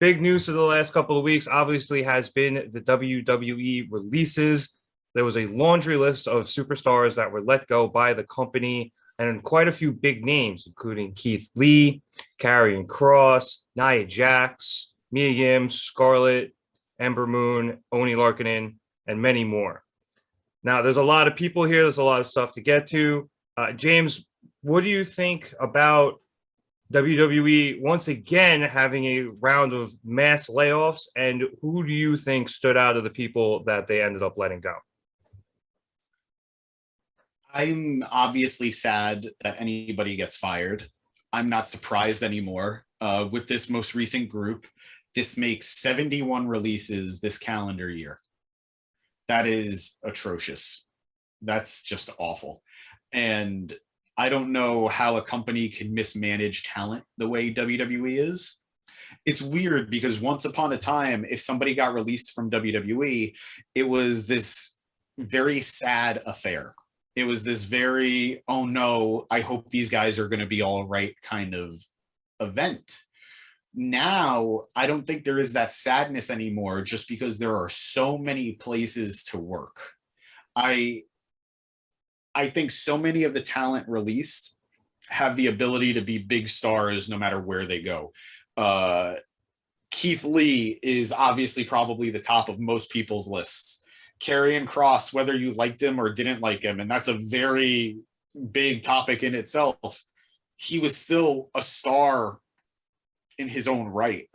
big news of the last couple of weeks obviously has been the WWE releases. There was a laundry list of superstars that were let go by the company, and quite a few big names, including Keith Lee, Karrion Kross, Nia Jax, Mia Yim, Scarlett, Ember Moon, Oni Larkinen, and many more. Now, there's a lot of people here. There's a lot of stuff to get to. James, what do you think about WWE once again having a round of mass layoffs, and who do you think stood out of the people that they ended up letting go? I'm obviously sad that anybody gets fired. I'm not surprised anymore. With this most recent group, this makes 71 releases this calendar year. That is atrocious. That's just awful. And I don't know how a company can mismanage talent the way WWE is. It's weird because once upon a time, if somebody got released from WWE, it was this very sad affair. It was this very, oh no, I hope these guys are going to be all right kind of event. Now, I don't think there is that sadness anymore just because there are so many places to work. I think so many of the talent released have the ability to be big stars no matter where they go. Keith Lee is obviously probably the top of most people's lists. Karrion Kross, whether you liked him or didn't like him, and that's a very big topic in itself, he was still a star in his own right.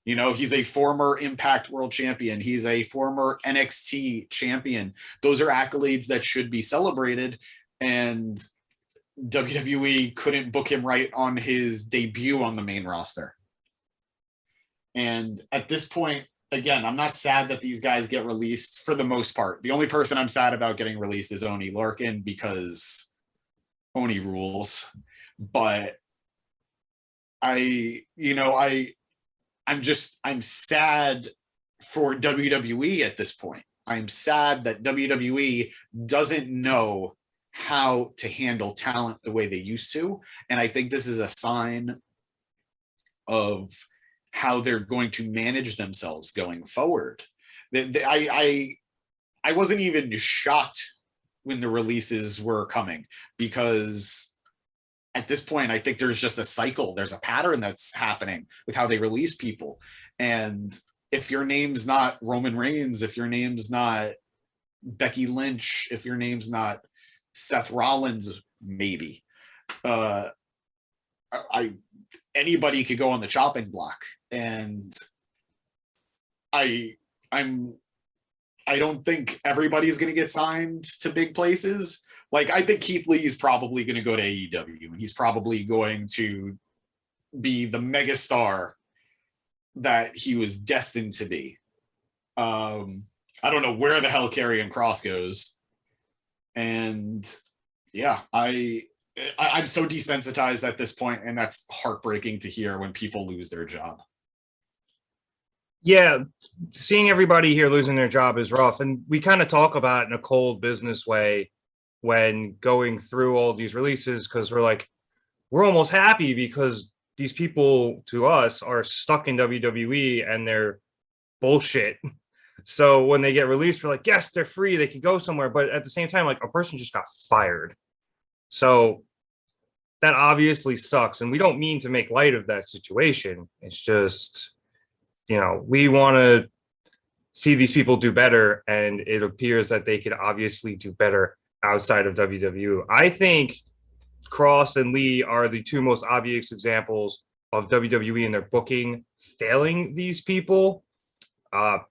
You know, he's a former Impact World Champion. He's a former NXT champion. Those are accolades that should be celebrated. And WWE couldn't book him right on his debut on the main roster. And at this point, again, I'm not sad that these guys get released for the most part. The only person I'm sad about getting released is Oni Larkin because Oni rules. But I'm sad for WWE at this point. I'm sad that WWE doesn't know how to handle talent the way they used to. And I think this is a sign of how they're going to manage themselves going forward. I wasn't even shocked when the releases were coming because at this point, I think there's just a cycle. There's a pattern that's happening with how they release people. And if your name's not Roman Reigns, if your name's not Becky Lynch, if your name's not Seth Rollins, maybe, anybody could go on the chopping block. And I don't think everybody's going to get signed to big places. Like, I think Keith Lee is probably going to go to AEW, and he's probably going to be the megastar that he was destined to be. I don't know where the hell Karrion Kross goes. And yeah, I'm so desensitized at this point, and that's heartbreaking to hear when people lose their job. Yeah, seeing everybody here losing their job is rough. And we kind of talk about it in a cold business way when going through all these releases, because we're almost happy because these people to us are stuck in WWE and they're bullshit. So when they get released, we're like, yes, they're free. They can go somewhere. But at the same time, like, a person just got fired. So that obviously sucks. And we don't mean to make light of that situation. It's just, we want to see these people do better. And it appears that they could obviously do better outside of WWE. I think Kross and Lee are the two most obvious examples of WWE and their booking failing these people. I'll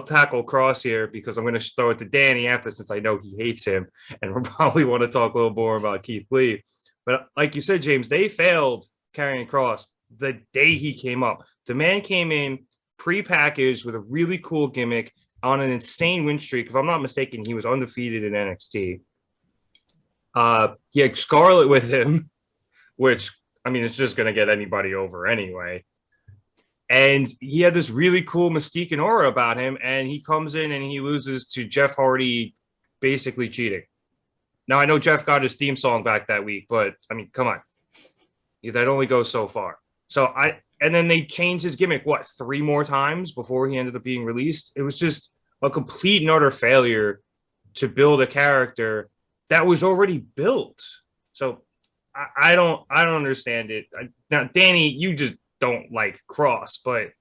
tackle Kross here because I'm going to throw it to Danny after, since I know he hates him, and we'll probably want to talk a little more about Keith Lee. But like you said, James, they failed Karrion Kross the day he came up. The man came in pre-packaged with a really cool gimmick on an insane win streak. If I'm not mistaken, he was undefeated in NXT. He had Scarlett with him, which, I mean, it's just going to get anybody over anyway. And he had this really cool mystique and aura about him, and he comes in and he loses to Jeff Hardy basically cheating. Now, I know Jeff got his theme song back that week, but, I mean, come on. That only goes so far. So and then they changed his gimmick, what, 3 more times before he ended up being released? It was just a complete and utter failure to build a character that was already built. So I don't understand it. Now, Danny, you just don't like Kross, but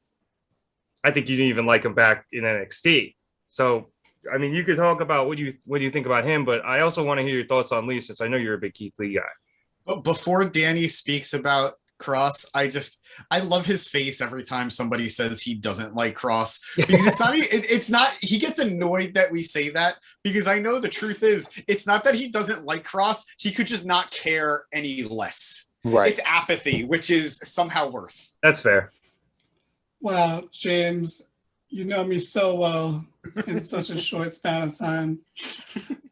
I think you didn't even like him back in NXT. So, I mean, you could talk about what you think about him, but I also want to hear your thoughts on Lee, since I know you're a big Keith Lee guy. But before Danny speaks about Kross, I love his face every time somebody says he doesn't like Kross, because it's not he gets annoyed that we say that, because I know the truth is it's not that he doesn't like Kross, he could just not care any less. Right. It's apathy, which is somehow worse. That's fair. Wow, James, you know me so well in such a short span of time.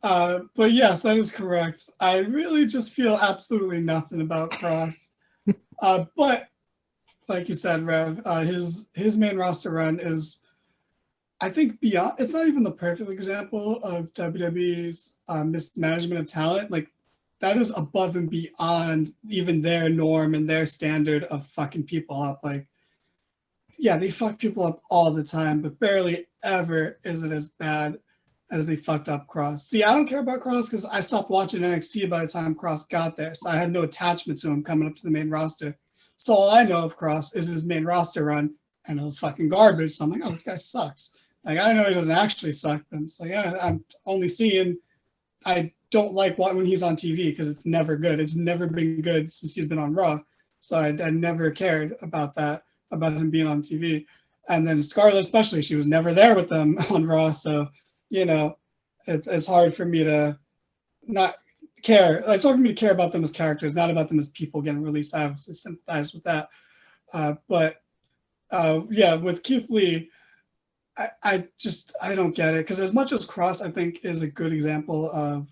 But yes, that is correct. I really just feel absolutely nothing about Kross. But like you said, Rev, his main roster run is, I think, beyond. It's not even the perfect example of WWE's mismanagement of talent. Like, that is above and beyond even their norm and their standard of fucking people up. Like, yeah, they fuck people up all the time, but barely ever is it as bad as they fucked up Kross. See, I don't care about Kross because I stopped watching NXT by the time Kross got there, so I had no attachment to him coming up to the main roster. So all I know of Kross is his main roster run, and it was fucking garbage. So I'm like, oh, this guy sucks. Like, I know he doesn't actually suck, but I'm just like, yeah, I'm only seeing. I don't like when he's on TV because it's never good. It's never been good since he's been on Raw. So I never cared about that, about him being on TV. And then Scarlett, especially, she was never there with them on Raw. So, you know, it's hard for me to not care. It's hard for me to care about them as characters, not about them as people getting released. I obviously sympathize with that. But yeah, with Keith Lee, I don't get it. Because as much as Kross, I think, is a good example of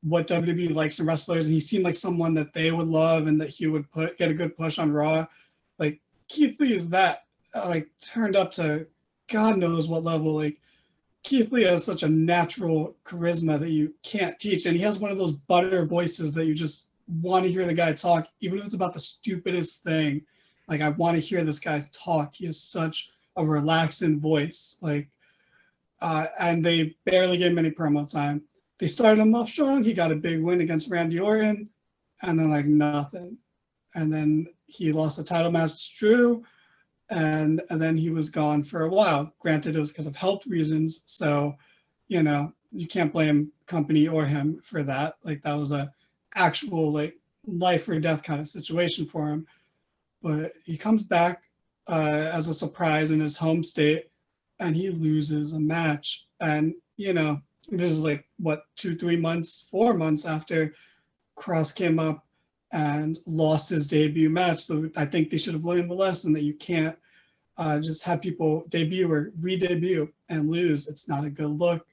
what WWE likes in wrestlers, and he seemed like someone that they would love and that he would get a good push on Raw. Like, Keith Lee is that, like, turned up to God knows what level. Like, Keith Lee has such a natural charisma that you can't teach, and he has one of those butter voices that you just want to hear the guy talk, even if it's about the stupidest thing. Like, I want to hear this guy talk. He has such a relaxing voice. Like, and they barely gave him any promo time. They started him off strong. He got a big win against Randy Orton, and then, like, nothing. And then he lost the title match to Drew, and then he was gone for a while. Granted, it was because of health reasons, so, you know, you can't blame company or him for that. Like, that was a actual, like, life or death kind of situation for him. But he comes back as a surprise in his home state, and he loses a match. And, you know, this is like, what, 4 months after Kross came up and lost his debut match. So I think they should have learned the lesson that you can't just have people debut or re-debut and lose. It's not a good look.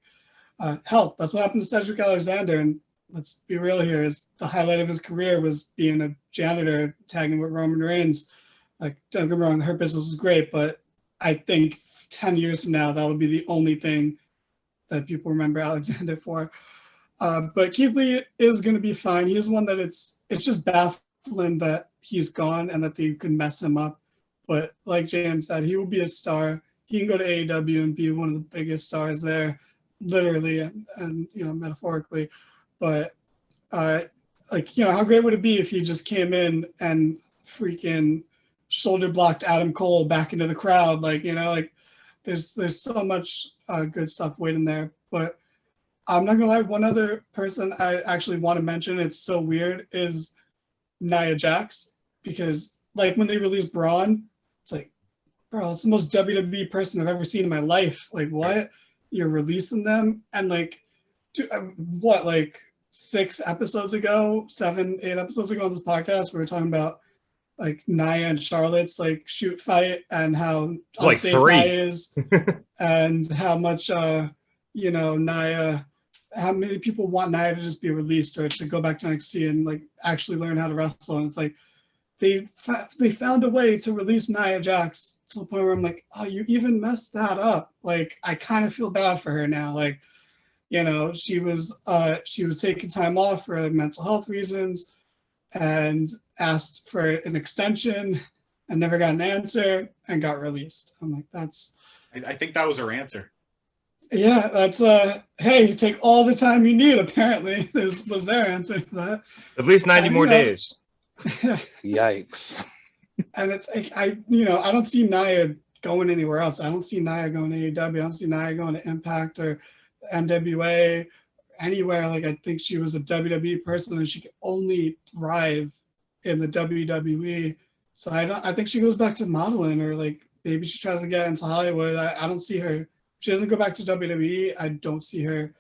Hell, that's what happened to Cedric Alexander. And let's be real here, is the highlight of his career was being a janitor tagging with Roman Reigns. Like, don't get me wrong, Hurt Business was great, but I think 10 years from now, that'll be the only thing that people remember Alexander for. But Keith Lee is going to be fine. He's one that it's just baffling that he's gone and that they could mess him up. But like James said, he will be a star. He can go to AEW and be one of the biggest stars there, literally and you know, metaphorically. But like, you know, how great would it be if he just came in and freaking shoulder blocked Adam Cole back into the crowd? Like, you know, like there's so much good stuff waiting there. But I'm not gonna lie, one other person I actually want to mention, it's so weird, is Nia Jax, because like when they released Braun, it's like, bro, it's the most WWE person I've ever seen in my life. Like, what? You're releasing them? And like, what, like 7, 8 episodes ago on this podcast, we were talking about like Nia and Charlotte's like shoot fight and how like unsafe 3 Nia is, and how much you know, Nia, how many people want Nia to just be released or to go back to NXT and like actually learn how to wrestle. And it's like they found a way to release Nia Jax to the point where I'm like, oh, you even messed that up. Like, I kind of feel bad for her now. Like, you know, she was taking time off for mental health reasons and asked for an extension, and never got an answer and got released. I'm like, that's. I think that was her answer. Yeah, that's hey, you take all the time you need, apparently. This was their answer to that. At least 90 more days. Yikes. And it's like, I don't see Nia going anywhere else. I don't see Nia going to AEW. I don't see Nia going to Impact or NWA, anywhere. Like, I think she was a WWE person and she could only thrive in the WWE. So I think she goes back to modeling, or like maybe she tries to get into Hollywood. I don't see her. She doesn't go back to WWE. I don't see her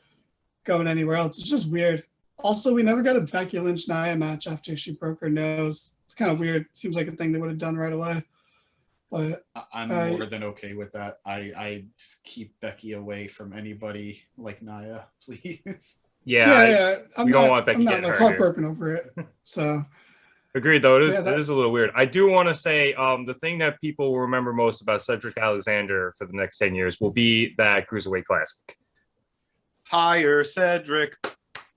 going anywhere else. It's just weird. Also, we never got a Becky Lynch Nia match after she broke her nose. It's kind of weird. Seems like a thing they would have done right away. But I'm more than okay with that. I just keep Becky away from anybody like Nia, please. Yeah. I'm we don't not, want Becky I'm not getting like hurt here. heartbroken over it. So Agreed, though. It Yeah, is a little weird. I do want to say the thing that people will remember most about Cedric Alexander for the next 10 years will be that Cruiserweight Classic. Hire Cedric.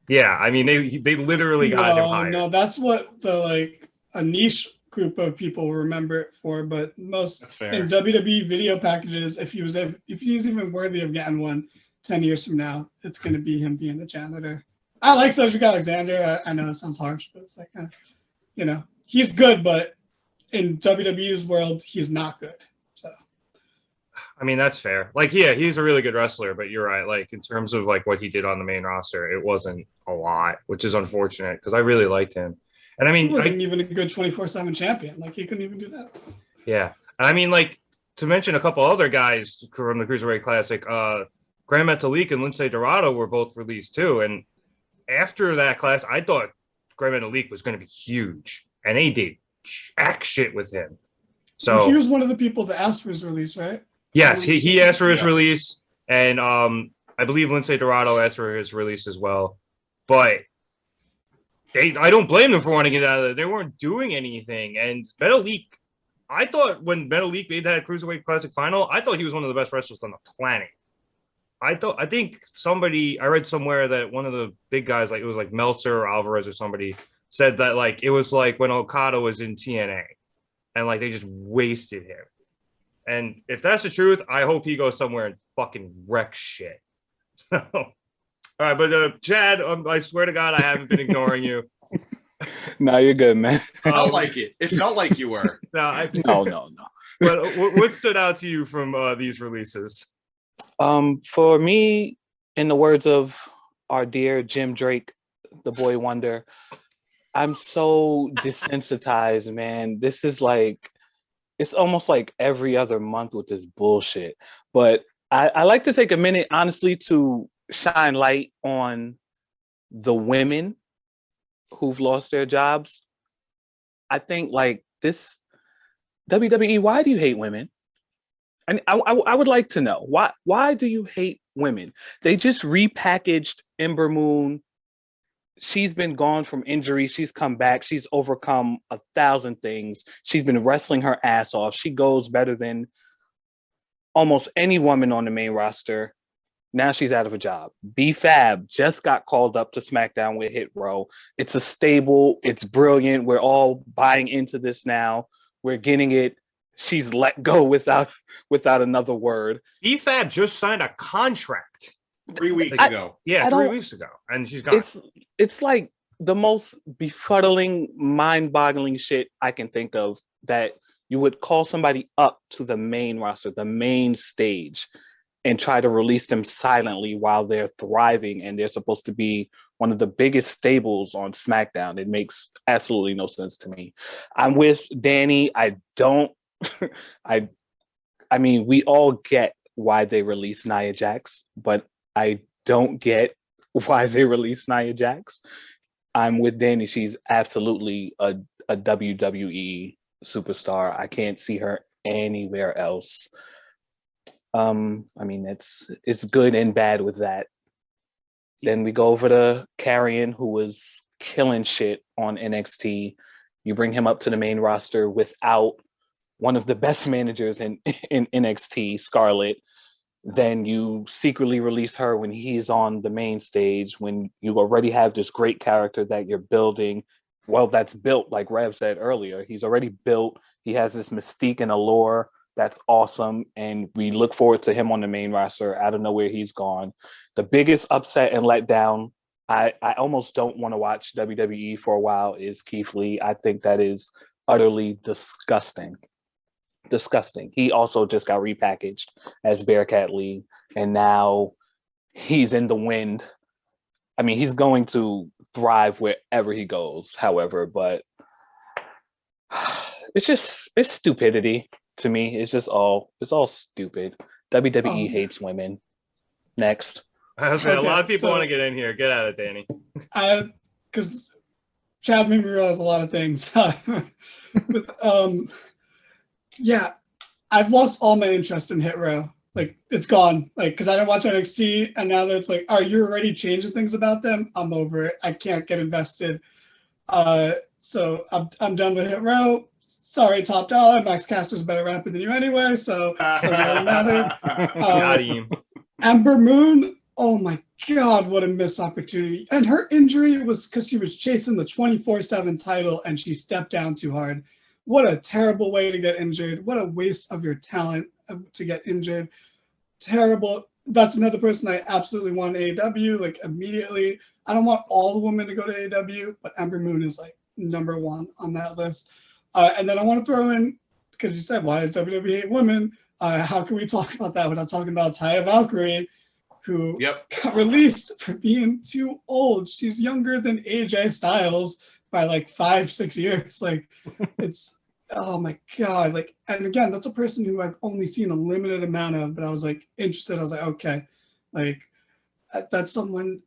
Yeah, I mean, they literally got him hired. No, that's what a niche group of people will remember it for. But most That's fair. in WWE video packages, if he's even worthy of getting one 10 years from now, it's going to be him being the janitor. I like Cedric Alexander. I know it sounds harsh, but it's like, he's good, but in WWE's world, he's not good. So, I mean, that's fair. Like, yeah, he's a really good wrestler, but you're right. Like, in terms of like what he did on the main roster, it wasn't a lot, which is unfortunate because I really liked him. And I mean, he wasn't even a good 24/7 champion. Like, he couldn't even do that. Yeah. I mean, like, to mention a couple other guys from the Cruiserweight Classic, Grand Metalik and Lince Dorado were both released too. And after that class, I thought Grand Metalik was going to be huge, and they did jack shit with him. So he was one of the people that asked for his release, right? yes, he asked for his release, and I believe Lince Dorado asked for his release as well. But I don't blame them for wanting to get out of there. They weren't doing anything. And Metalik, I thought when Metalik made that Cruiserweight Classic final, I thought he was one of the best wrestlers on the planet. I think I read somewhere that one of the big guys, like it was like Meltzer or Alvarez or somebody, said that like it was like when Okada was in TNA and like they just wasted him. And if that's the truth, I hope he goes somewhere and fucking wrecks shit. All right, but Chad, I swear to God, I haven't been ignoring you. No, you're good, man. I don't like it. It felt like you were. No. But what stood out to you from these releases? For me, in the words of our dear Jim Drake, the boy wonder, I'm so desensitized, man. This is like, it's almost like every other month with this bullshit. But I like to take a minute, honestly, to shine light on the women who've lost their jobs. I think like this, WWE, why do you hate women? And I would like to know why do you hate women? They just repackaged Ember Moon. She's been gone from injury. She's come back. She's overcome 1,000 things. She's been wrestling her ass off. She goes better than almost any woman on the main roster. Now she's out of a job. B-Fab just got called up to SmackDown with Hit Row. It's a stable. It's brilliant. We're all buying into this now. We're getting it. She's let go without another word. B-Fab just signed a contract 3 weeks ago. Yeah, 3 weeks ago, and she's gone. It's like the most befuddling, mind-boggling shit I can think of, that you would call somebody up to the main roster, the main stage, and try to release them silently while they're thriving and they're supposed to be one of the biggest stables on SmackDown. It makes absolutely no sense to me. I'm with Danny. I mean, we all get why they released Nia Jax, but I don't get why they released Nia Jax. I'm with Danny. She's absolutely a WWE superstar. I can't see her anywhere else. I mean, it's good and bad with that. Then we go over to Karrion, who was killing shit on NXT. You bring him up to the main roster without one of the best managers in NXT, Scarlett. Then you secretly release her when he's on the main stage, when you already have this great character that you're building. well, that's built, like Rev said earlier. He's already built. He has this mystique and allure that's awesome, and we look forward to him on the main roster. Out of nowhere, he's gone. The biggest upset and letdown, I almost don't want to watch WWE for a while, is Keith Lee. I think that is utterly disgusting. Disgusting. He also just got repackaged as Bearcat Lee, and now he's in the wind. I mean, he's going to thrive wherever he goes, however, but it's stupidity to me. It's all stupid. WWE hates women. Next. I was saying, a lot of people want to get in here. Get at it, Danny. Because Chad made me realize a lot of things. Yeah, I've lost all my interest in Hit Row. Like, it's gone. Like, because I didn't watch NXT, and now that it's like, oh, you're already changing things about them, I'm over it. I can't get invested. So I'm done with Hit Row. Sorry, Top Dollar. Max Caster's a better rapper than you anyway, so doesn't really matter. Ember Moon, oh my God, what a missed opportunity. And her injury was because she was chasing the 24/7 title and she stepped down too hard. What a terrible way to get injured. What a waste of your talent to get injured. Terrible. That's another person I absolutely want AEW, like immediately. I don't want all the women to go to AEW, but Ember Moon is like number one on that list. And then I want to throw in, because you said, why does WWE hate women? How can we talk about that without talking about Taiya Valkyrie, who got released for being too old? She's younger than AJ Styles by like 5-6 years. Like, it's, oh my God. Like, and again, that's a person who I've only seen a limited amount of, but I was like interested. I was like, okay, like that's someone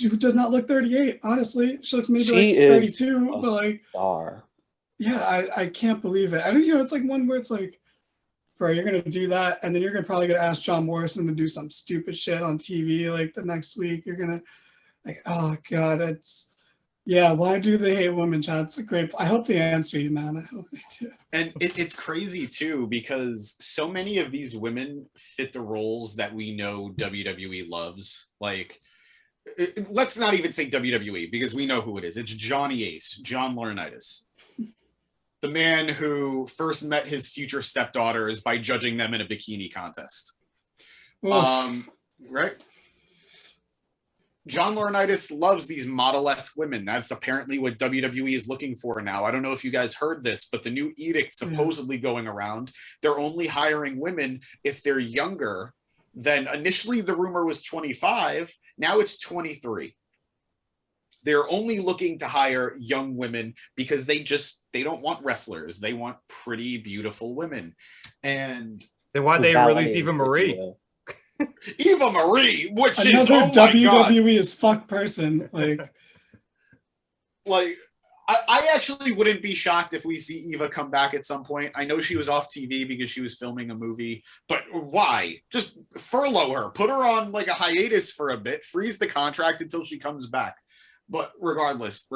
who does not look 38. Honestly, she looks maybe like 32, but like, star. Yeah, I can't believe it. I think, it's like one where it's like, bro, you're going to do that, and then you're probably going to ask John Morrison to do some stupid shit on TV like the next week. You're going to, like, oh, God, it's, yeah, why do they hate women, Chad? It's a great, I hope they answer you, man. I hope they do. And it's crazy, too, because so many of these women fit the roles that we know WWE loves. Like, let's not even say WWE, because we know who it is. It's Johnny Ace, John Laurinaitis. The man who first met his future stepdaughters by judging them in a bikini contest. Right? John Laurinaitis loves these model-esque women. That's apparently what WWE is looking for now. I don't know if you guys heard this, but the new edict supposedly going around, they're only hiring women if they're younger than, initially the rumor was 25, now it's 23. They're only looking to hire young women because they don't want wrestlers. They want pretty, beautiful women. And then why'd they release Eva Marie? Eva Marie, which another is, oh WWE is fuck person. Like, I actually wouldn't be shocked if we see Eva come back at some point. I know she was off TV because she was filming a movie, but why? Just furlough her, put her on like a hiatus for a bit, freeze the contract until she comes back. But regardless,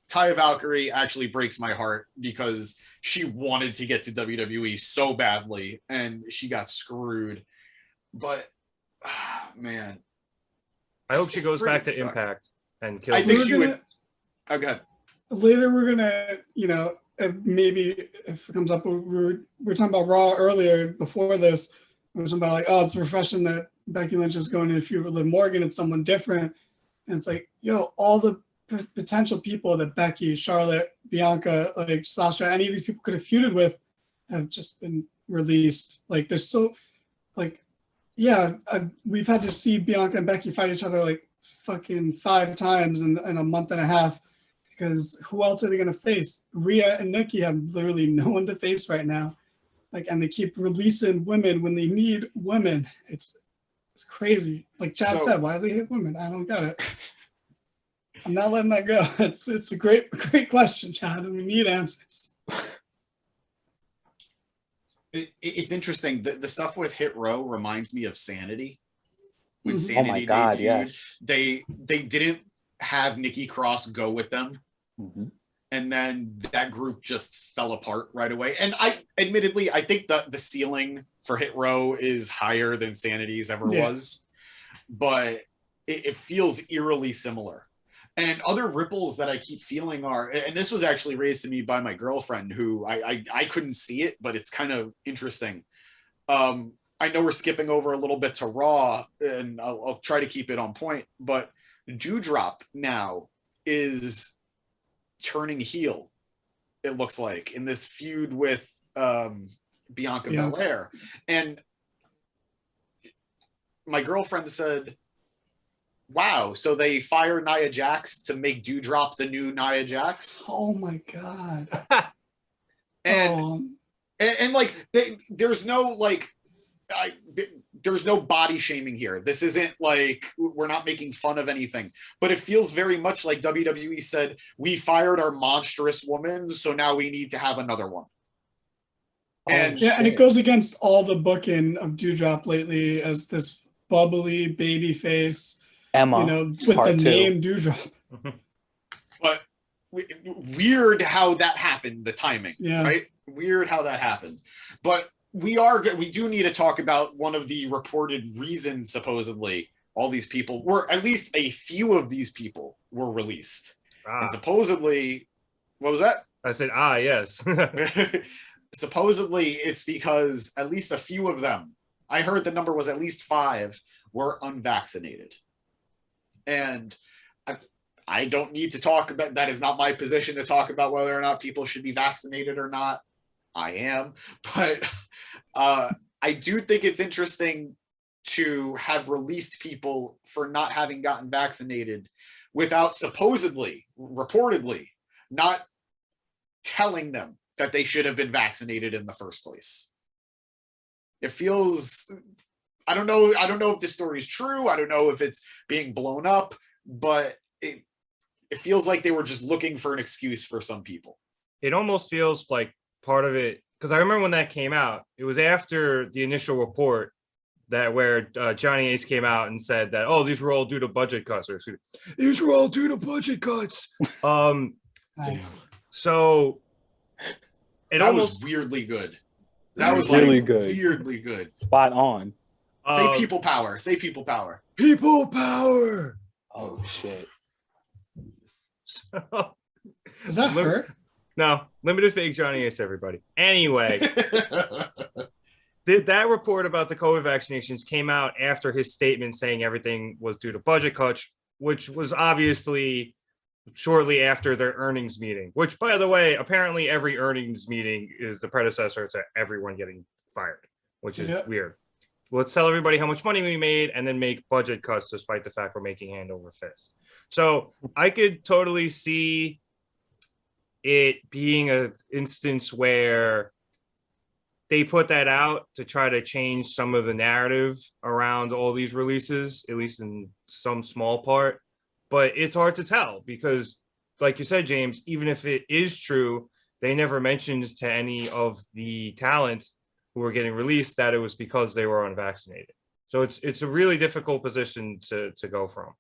Taiya Valkyrie actually breaks my heart because she wanted to get to WWE so badly and she got screwed. But man, I hope she goes back to Impact and kills. I think she would. Oh, go ahead. Later, we're gonna, maybe if it comes up, we were talking about Raw earlier before this. We were talking about like, oh, it's refreshing that Becky Lynch is going to feud with Liv Morgan. It's someone different. And it's like, all the potential people that Becky, Charlotte, Bianca, like Sasha, any of these people could have feuded with have just been released. Like, they're so, like, we've had to see Bianca and Becky fight each other like fucking 5 times in a month and a half, because who else are they going to face? Rhea and Nikki have literally no one to face right now. Like, and they keep releasing women when they need women. It's crazy. Like Chad said, why do they hate women? I don't get it. I'm not letting that go. It's a great question, Chad, and we need answers. It's interesting. The stuff with Hit Row reminds me of Sanity. When Sanity, oh my God, debuted, yes. They didn't have Nikki Cross go with them. Mm-hmm. And then that group just fell apart right away. And I think the ceiling for Hit Row is higher than Sanity's ever was, but it feels eerily similar. And other ripples that I keep feeling are, and this was actually raised to me by my girlfriend, who I couldn't see it, but it's kind of interesting. I know we're skipping over a little bit to Raw, and I'll try to keep it on point, but Doudrop now is turning heel, it looks like, in this feud with Bianca Belair. And my girlfriend said, wow, so they fired Nia Jax to make Doudrop the new Nia Jax? Oh my God. And like, there's no like, there's no body shaming here. This isn't like, we're not making fun of anything, but it feels very much like WWE said, we fired our monstrous woman, so now we need to have another one. And and it goes against all the booking of Doudrop lately as this bubbly baby face, Emma, you know, with the name Doudrop. But weird how that happened, the timing, right? Weird how that happened. But we do need to talk about one of the reported reasons, supposedly, all these people were, at least a few of these people were released. And supposedly, what was that? I said, yes. Supposedly, it's because at least a few of them, I heard the number was at least 5, were unvaccinated. And I don't need to talk about, that is not my position to talk about whether or not people should be vaccinated or not. I am, but I do think it's interesting to have released people for not having gotten vaccinated without reportedly, not telling them that they should have been vaccinated in the first place. It feels, I don't know if this story is true. I don't know if it's being blown up, but it feels like they were just looking for an excuse for some people. It almost feels like part of it, because I remember when that came out, it was after the initial report that where Johnny Ace came out and said that, oh, these were all due to budget cuts, or these were all due to budget cuts. Nice. So it that almost was weirdly good. That was really like good. Weirdly good. Spot on. Say people power. Say people power. People power. Oh shit. Does that hurt? No, limited fake Johnny Ace, everybody. Anyway, that report about the COVID vaccinations came out after his statement saying everything was due to budget cuts, which was obviously shortly after their earnings meeting, which, by the way, apparently every earnings meeting is the predecessor to everyone getting fired, which is weird. Let's tell everybody how much money we made and then make budget cuts despite the fact we're making hand over fist. So I could totally see it being an instance where they put that out to try to change some of the narrative around all these releases, at least in some small part. But it's hard to tell because, like you said, James, even if it is true, they never mentioned to any of the talent who were getting released that it was because they were unvaccinated. So it's a really difficult position to go from.